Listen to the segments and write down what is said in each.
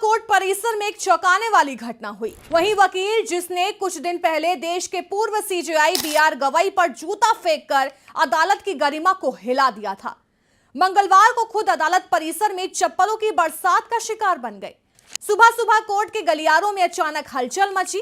Court परिसर में एक चौंकाने वाली घटना हुई। वहीं वकील जिसने कुछ दिन पहले देश के पूर्व सीजेआई बीआर गवई पर जूता फेंककर अदालत की गरिमा को हिला दिया था, मंगलवार को खुद अदालत परिसर में चप्पलों की बरसात का शिकार बन गए। सुबह सुबह कोर्ट के गलियारों में अचानक हलचल मची,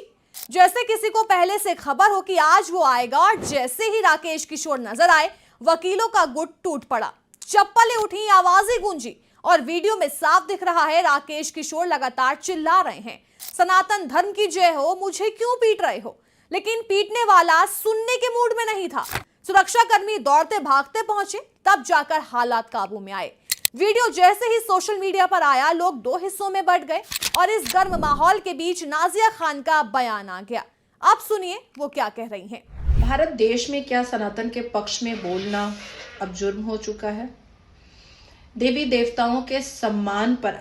जैसे किसी को पहले से खबर हो कि आज वो आएगा। और जैसे ही राकेश किशोर नजर आए, वकीलों का गुट टूट पड़ा, चप्पलें उठी, आवाजें गूंजी और वीडियो में साफ दिख रहा है राकेश किशोर लगातार चिल्ला रहे हैं, सनातन धर्म की जय हो, मुझे क्यों पीट रहे हो। लेकिन पीटने वाला सुनने के मूड में नहीं था। सुरक्षाकर्मी दौड़ते भागते पहुंचे, तब जाकर हालात काबू में आए। वीडियो जैसे ही सोशल मीडिया पर आया, लोग दो हिस्सों में बंट गए और इस गर्म माहौल के बीच नाजिया खान का बयान आ गया। अब सुनिए वो क्या कह रही हैं। भारत देश में क्या सनातन के पक्ष में बोलना अब जुर्म हो चुका है? देवी देवताओं के सम्मान पर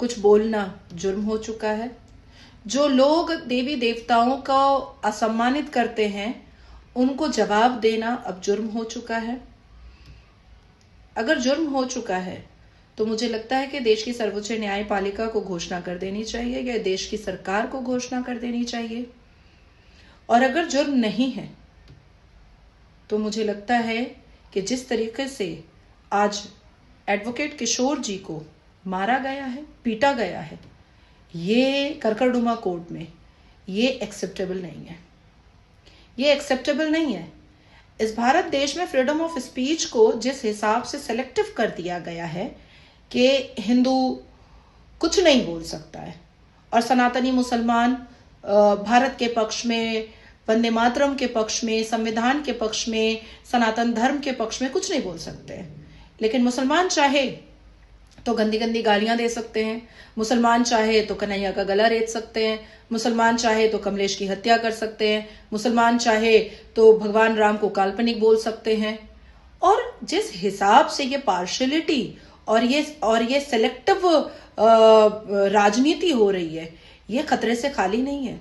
कुछ बोलना जुर्म हो चुका है? जो लोग देवी देवताओं को असम्मानित करते हैं, उनको जवाब देना अब जुर्म हो चुका है। अगर जुर्म हो चुका है तो मुझे लगता है कि देश की सर्वोच्च न्यायपालिका को घोषणा कर देनी चाहिए या देश की सरकार को घोषणा कर देनी चाहिए। और अगर जुर्म नहीं है तो मुझे लगता है कि जिस तरीके से आज एडवोकेट किशोर जी को मारा गया है, पीटा गया है, ये करकरडुमा कोर्ट में, ये एक्सेप्टेबल नहीं है। ये एक्सेप्टेबल नहीं है। इस भारत देश में फ्रीडम ऑफ स्पीच को जिस हिसाब से सेलेक्टिव कर दिया गया है कि हिंदू कुछ नहीं बोल सकता है और सनातनी मुसलमान भारत के पक्ष में, वंदे मातरम के पक्ष में, संविधान के पक्ष में, सनातन धर्म के पक्ष में कुछ नहीं बोल सकते हैं। लेकिन मुसलमान चाहे तो गंदी गंदी गालियां दे सकते हैं, मुसलमान चाहे तो कन्हैया का गला रेत सकते हैं, मुसलमान चाहे तो कमलेश की हत्या कर सकते हैं, मुसलमान चाहे तो भगवान राम को काल्पनिक बोल सकते हैं। और जिस हिसाब से ये पार्शियलिटी और ये सेलेक्टिव राजनीति हो रही है, ये खतरे से खाली नहीं है।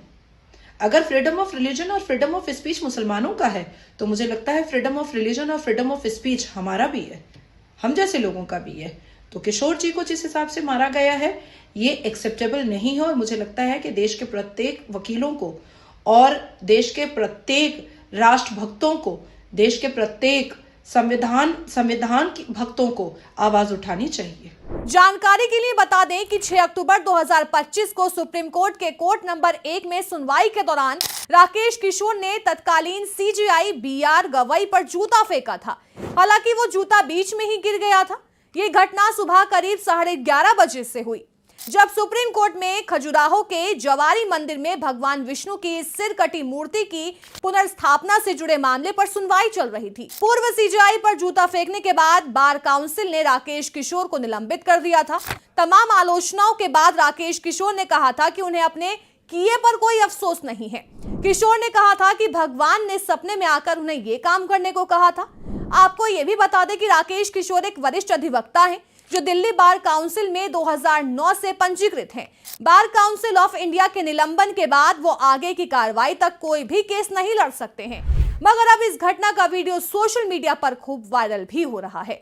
अगर फ्रीडम ऑफ रिलीजन और फ्रीडम ऑफ स्पीच मुसलमानों का है तो मुझे लगता है फ्रीडम ऑफ रिलीजन और फ्रीडम ऑफ स्पीच हमारा भी है, हम जैसे लोगों का भी है। तो किशोर जी को जिस हिसाब से मारा गया है, ये एक्सेप्टेबल नहीं है। और मुझे लगता है कि देश के प्रत्येक वकीलों को और देश के प्रत्येक राष्ट्र भक्तों को, देश के प्रत्येक संविधान भक्तों को आवाज उठानी चाहिए। जानकारी के लिए बता दें कि 6 अक्टूबर 2025 को सुप्रीम कोर्ट के कोर्ट नंबर 1 में सुनवाई के दौरान राकेश किशोर ने तत्कालीन सीजेआई बीआर गवई पर जूता फेंका था। हालांकि वो जूता बीच में ही गिर गया था। ये घटना सुबह करीब 11:30 बजे से हुई, जब सुप्रीम कोर्ट में खजुराहो के जवारी मंदिर में भगवान विष्णु की सिर कटी मूर्ति की पुनर्स्थापना से जुड़े मामले पर सुनवाई चल रही थी। पूर्व सीजेआई पर जूता फेंकने के बाद बार काउंसिल ने राकेश किशोर को निलंबित कर दिया था। तमाम आलोचनाओं के बाद राकेश किशोर ने कहा था कि उन्हें अपने किए पर कोई अफसोस नहीं है। किशोर ने कहा था कि भगवान ने सपने में आकर उन्हें ये काम करने को कहा था। आपको ये भी बता दें कि राकेश किशोर एक वरिष्ठ अधिवक्ता हैं जो दिल्ली बार काउंसिल में 2009 से पंजीकृत हैं। बार काउंसिल ऑफ इंडिया के निलंबन के बाद वो आगे की कार्रवाई तक कोई भी केस नहीं लड़ सकते हैं। मगर अब इस घटना का वीडियो सोशल मीडिया पर खूब वायरल भी हो रहा है।